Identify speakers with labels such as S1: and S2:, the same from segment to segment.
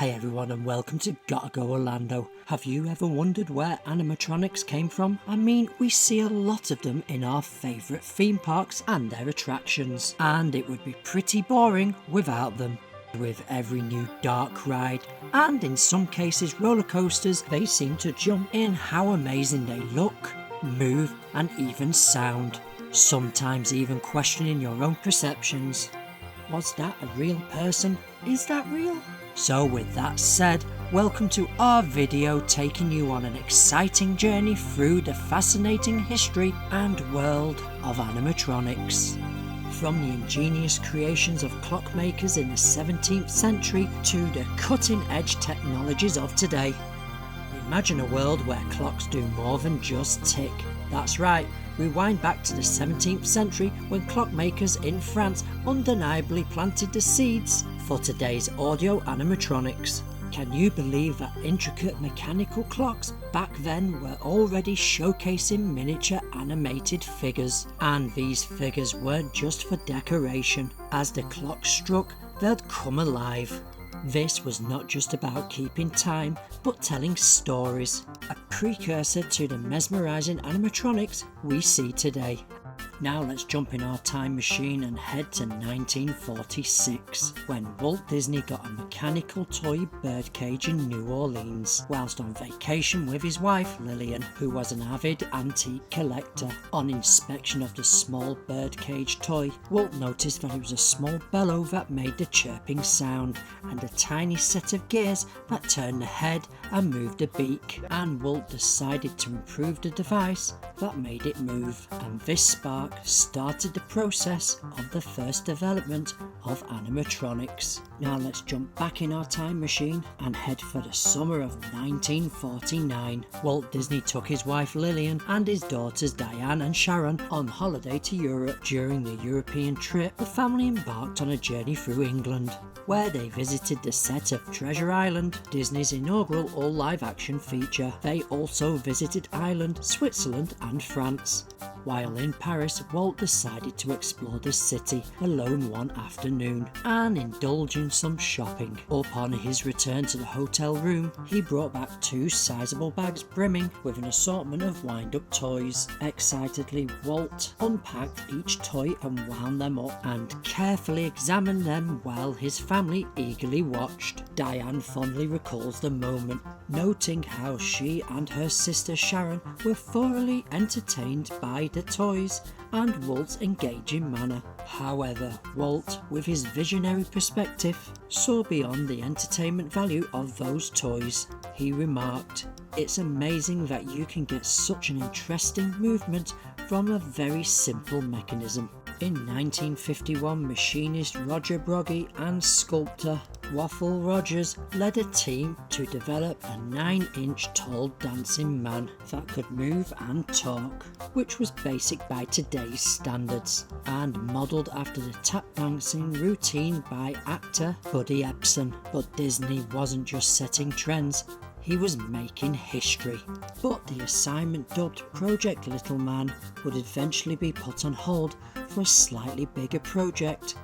S1: Hey everyone and welcome to Gotta Go Orlando. Have you ever wondered where animatronics came from? I mean, we see a lot of them in our favourite theme parks and their attractions, and it would be pretty boring without them. With every new dark ride, and in some cases roller coasters, they seem to jump in how amazing they look, move and even sound, sometimes even questioning your own perceptions. Was that a real person? Is that real? So with that said, welcome to our video taking you on an exciting journey through the fascinating history and world of animatronics. From the ingenious creations of clockmakers in the 17th century to the cutting-edge technologies of today. Imagine a world where clocks do more than just tick. That's right, rewind back to the 17th century when clockmakers in France undeniably planted the seeds for today's audio animatronics. Can you believe that intricate mechanical clocks back then were already showcasing miniature animated figures? And these figures weren't just for decoration. As the clock struck, they'd come alive. This was not just about keeping time, but telling stories, a precursor to the mesmerizing animatronics we see today. Now let's jump in our time machine and head to 1946, when Walt Disney got a mechanical toy birdcage in New Orleans, whilst on vacation with his wife Lillian, who was an avid antique collector. On inspection of the small birdcage toy, Walt noticed that it was a small bellow that made the chirping sound, and a tiny set of gears that turned the head and moved the beak, and Walt decided to improve the device that made it move, and this spark started the process of the first development of animatronics. Now let's jump back in our time machine and head for the summer of 1949. Walt Disney took his wife Lillian and his daughters Diane and Sharon on holiday to Europe. During the European trip, the family embarked on a journey through England, where they visited the set of Treasure Island, Disney's inaugural all-live-action feature. They also visited Ireland, Switzerland and France. While in Paris, Walt decided to explore the city alone one afternoon and indulge in some shopping. Upon his return to the hotel room, he brought back two sizable bags brimming with an assortment of wind-up toys. Excitedly, Walt unpacked each toy and wound them up and carefully examined them while his family eagerly watched. Diane fondly recalls the moment, noting how she and her sister Sharon were thoroughly entertained by the toys and Walt's engaging manner. However, Walt, with his visionary perspective, saw beyond the entertainment value of those toys. He remarked, "It's amazing that you can get such an interesting movement from a very simple mechanism." In 1951, machinist Roger Broggie and sculptor Waffle Rogers led a team to develop a 9-inch tall dancing man that could move and talk, which was basic by today's standards, and modelled after the tap dancing routine by actor Buddy Ebsen. But Disney wasn't just setting trends, he was making history. But the assignment dubbed Project Little Man would eventually be put on hold for a slightly bigger project,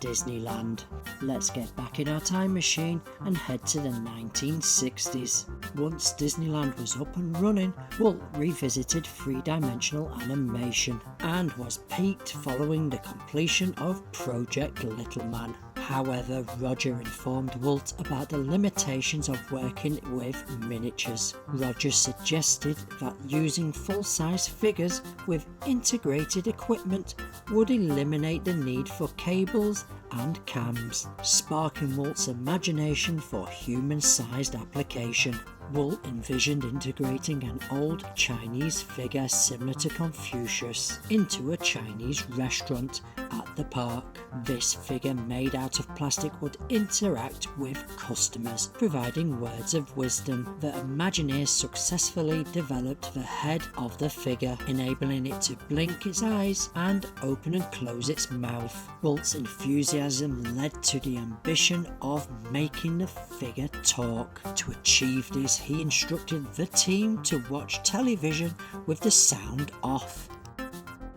S1: Disneyland. Let's get back in our time machine and head to the 1960s. Once Disneyland was up and running, Walt revisited three-dimensional animation and was peaked following the completion of Project Little Man. However, Roger informed Walt about the limitations of working with miniatures. Roger suggested that using full-size figures with integrated equipment would eliminate the need for cables and cams, sparking Walt's imagination for human-sized application. Walt envisioned integrating an old Chinese figure similar to Confucius into a Chinese restaurant at the park. This figure made out of plastic would interact with customers, providing words of wisdom. The Imagineers successfully developed the head of the figure, enabling it to blink its eyes and open and close its mouth. Walt's enthusiasm led to the ambition of making the figure talk. To achieve this, he instructed the team to watch television with the sound off.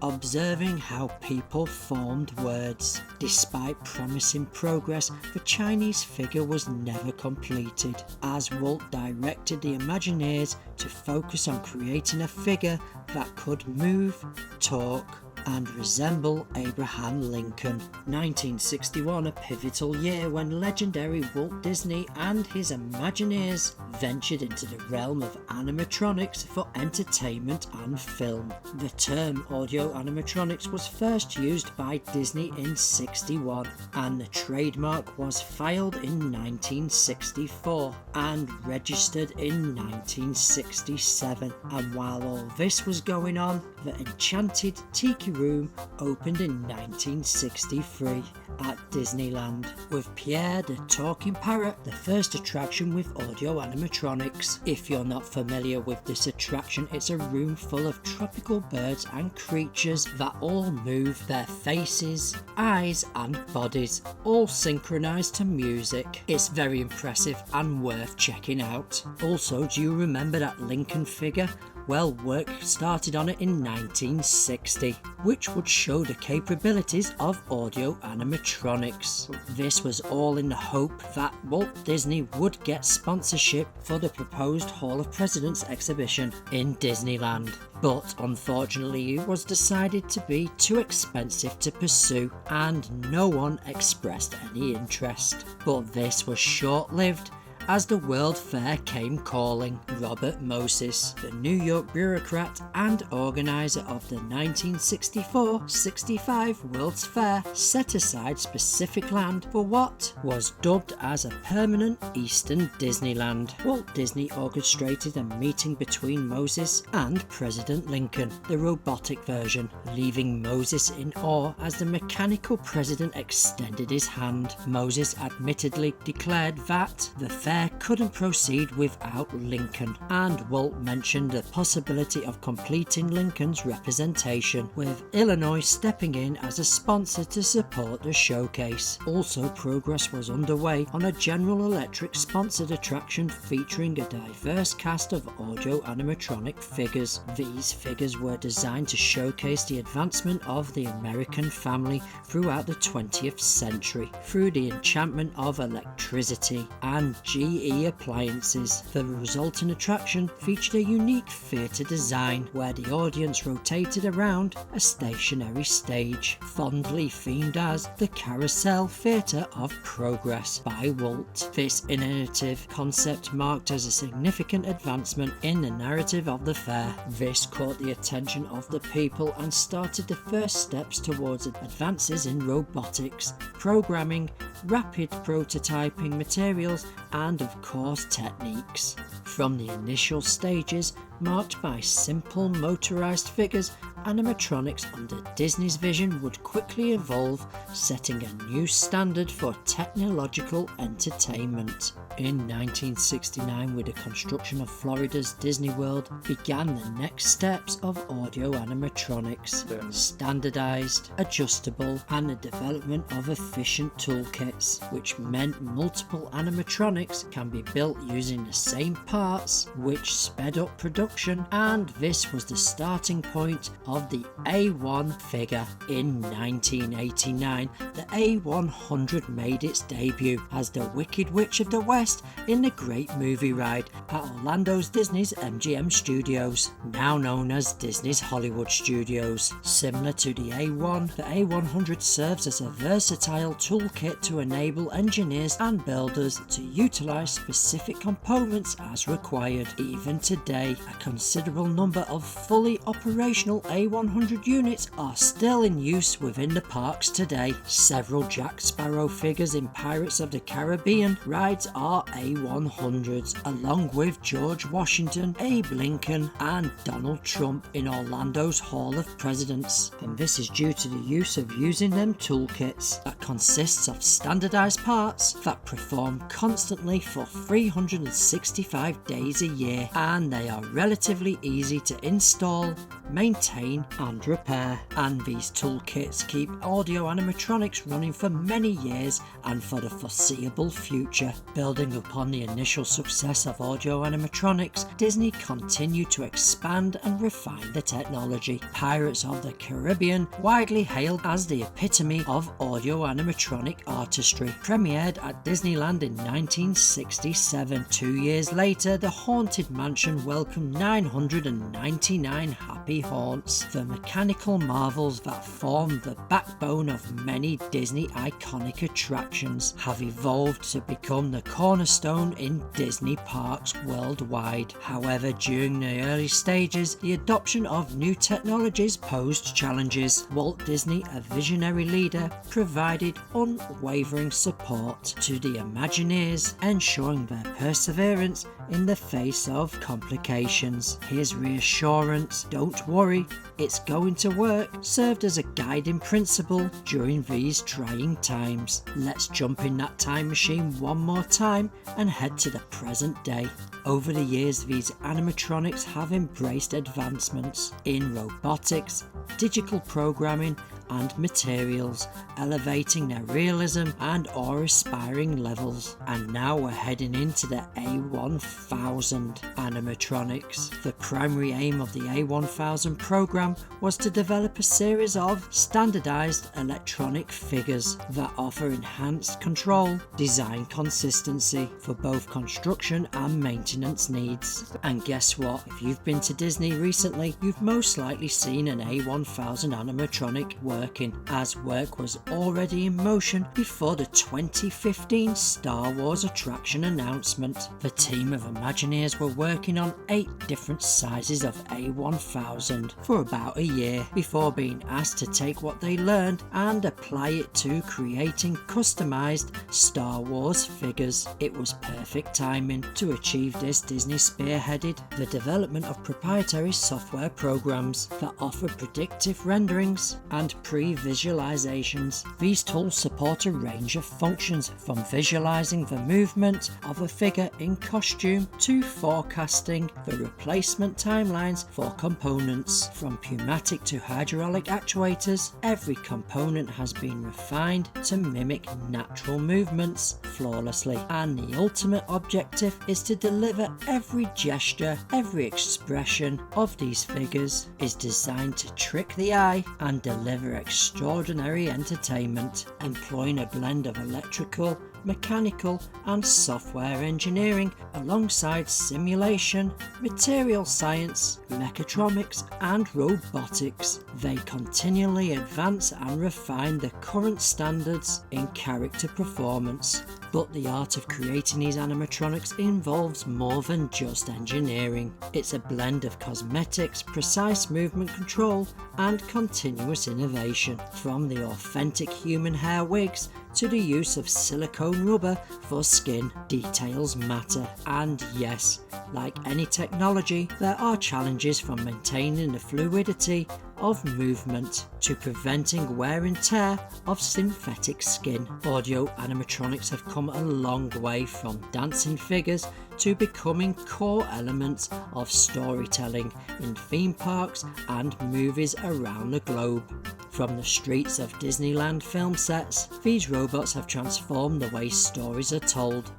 S1: observing how people formed words. Despite promising progress, the Chinese figure was never completed, as Walt directed the Imagineers to focus on creating a figure that could move, talk, and resemble Abraham Lincoln. 1961, a pivotal year when legendary Walt Disney and his Imagineers ventured into the realm of animatronics for entertainment and film. The term audio animatronics was first used by Disney in '61, and the trademark was filed in 1964 and registered in 1967. And while all this was going on, the Enchanted Tiki Room opened in 1963 at Disneyland, with Pierre the Talking Parrot the first attraction with audio animatronics. If you're not familiar with this attraction, it's a room full of tropical birds and creatures that all move their faces, eyes and bodies, all synchronized to music. It's very impressive and worth checking out. Also, do you remember that Lincoln figure? Well, work started on it in 1960, which would show the capabilities of audio animatronics. This was all in the hope that Walt Disney would get sponsorship for the proposed Hall of Presidents exhibition in Disneyland. But unfortunately it was decided to be too expensive to pursue, and no one expressed any interest. But this was short-lived, as the World Fair came calling. Robert Moses, the New York bureaucrat and organiser of the 1964-65 World's Fair, set aside specific land for what was dubbed as a permanent Eastern Disneyland. Walt Disney orchestrated a meeting between Moses and President Lincoln, the robotic version, leaving Moses in awe as the mechanical president extended his hand. Moses admittedly declared that the fair couldn't proceed without Lincoln, and Walt mentioned the possibility of completing Lincoln's representation, with Illinois stepping in as a sponsor to support the showcase. Also, progress was underway on a General Electric sponsored attraction featuring a diverse cast of audio animatronic figures. These figures were designed to showcase the advancement of the American family throughout the 20th century through the enchantment of electricity and GE appliances. The resulting attraction featured a unique theatre design where the audience rotated around a stationary stage, fondly themed as the Carousel Theatre of Progress by Walt. This innovative concept marked as a significant advancement in the narrative of the fair. This caught the attention of the people and started the first steps towards advances in robotics, programming, rapid prototyping materials, and of course techniques. From the initial stages, marked by simple motorized figures, animatronics under Disney's vision would quickly evolve, setting a new standard for technological entertainment. In 1969, with the construction of Florida's Disney World, began the next steps of audio animatronics, standardized, adjustable, and the development of efficient toolkits, which meant multiple animatronics can be built using the same parts, which sped up production, and this was the starting point of the A1 figure. In 1989, the A100 made its debut as the Wicked Witch of the West in the Great Movie Ride at Orlando's Disney's MGM Studios, now known as Disney's Hollywood Studios. Similar to the A1, the A100 serves as a versatile toolkit to enable engineers and builders to utilize specific components as required. Even today, a considerable number of fully operational A100 units are still in use within the parks today. Several Jack Sparrow figures in Pirates of the Caribbean rides are A100s, along with George Washington, Abe Lincoln, and Donald Trump in Orlando's Hall of Presidents. And this is due to the use of using them toolkits that consists of standardized parts that perform constantly for 365 days a year, and they are relatively easy to install, maintain maintain and repair. And these toolkits keep audio animatronics running for many years and for the foreseeable future. Building upon the initial success of audio animatronics, Disney continued to expand and refine the technology. Pirates of the Caribbean, widely hailed as the epitome of audio animatronic artistry, premiered at Disneyland in 1967. 2 years later, the Haunted Mansion welcomed 999 happy haunts. The mechanical marvels that form the backbone of many Disney iconic attractions have evolved to become the cornerstone in Disney parks worldwide. However, during the early stages, the adoption of new technologies posed challenges. Walt Disney, a visionary leader, provided unwavering support to the Imagineers, ensuring their perseverance in the face of complications. His reassurance, "Don't worry, it's going to work," served as a guiding principle during these trying times. Let's jump in that time machine one more time and head to the present day. Over the years, these animatronics have embraced advancements in robotics, digital programming, and materials, elevating their realism and awe-inspiring levels. And now we're heading into the A1000 animatronics. The primary aim of the A1000 program was to develop a series of standardized electronic figures that offer enhanced control, design consistency for both construction and maintenance needs. And guess what? If you've been to Disney recently, you've most likely seen an A1000 animatronic working, as work was already in motion before the 2015 Star Wars attraction announcement. The team of Imagineers were working on 8 different sizes of A1000 for about a year before being asked to take what they learned and apply it to creating customized Star Wars figures. It was perfect timing. To achieve this, Disney spearheaded the development of proprietary software programs that offer predictive renderings and pre-visualizations. These tools support a range of functions, from visualizing the movement of a figure in costume to forecasting the replacement timelines for components. From pneumatic to hydraulic actuators, every component has been refined to mimic natural movements flawlessly, and the ultimate objective is to deliver every gesture, every expression of these figures is designed to trick the eye and deliver extraordinary entertainment, employing a blend of electrical, mechanical and software engineering alongside simulation, material science, mechatronics and robotics. They continually advance and refine the current standards in character performance. But the art of creating these animatronics involves more than just engineering. It's a blend of cosmetics, precise movement control and continuous innovation. From the authentic human hair wigs to the use of silicone rubber for skin, details matter. And yes, like any technology, there are challenges from maintaining the fluidity of movement to preventing wear and tear of synthetic skin. Audio animatronics have come a long way from dancing figures to becoming core elements of storytelling in theme parks and movies around the globe. From the streets of Disneyland film sets, these robots have transformed the way stories are told.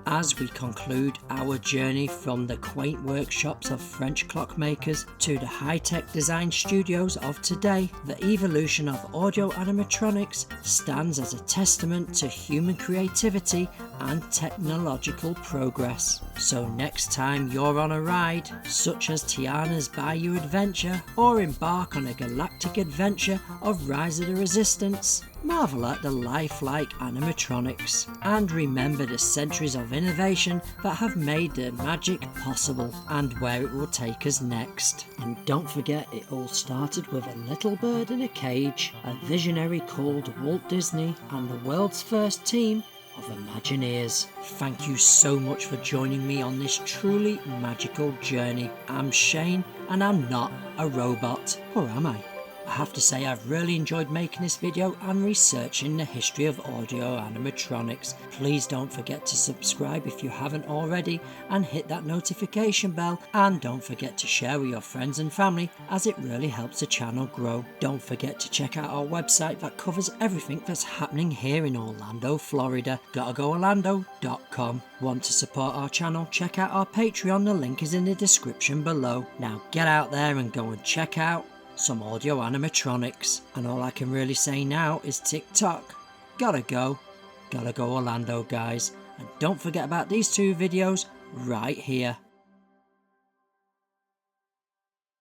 S1: As we conclude our journey from the quaint workshops of French clockmakers to the high-tech design studios of today, the evolution of audio animatronics stands as a testament to human creativity and technological progress. So next time you're on a ride, such as Tiana's Bayou Adventure, or embark on a galactic adventure of Rise of the Resistance, marvel at the lifelike animatronics and remember the centuries of innovation that have made the magic possible and where it will take us next. And don't forget, it all started with a little bird in a cage, a visionary called Walt Disney, and the world's first team of Imagineers. Thank you so much for joining me on this truly magical journey. I'm Shane and I'm not a robot, or am I? I have to say I've really enjoyed making this video and researching the history of audio animatronics. Please don't forget to subscribe if you haven't already and hit that notification bell, and don't forget to share with your friends and family as it really helps the channel grow. Don't forget to check out our website that covers everything that's happening here in Orlando, Florida, gottagoorlando.com. Want to support our channel? Check out our Patreon, the link is in the description below. Now get out there and go and check out some audio animatronics, and all I can really say now is tick-tock, gotta go Orlando guys, and don't forget about these two videos right here.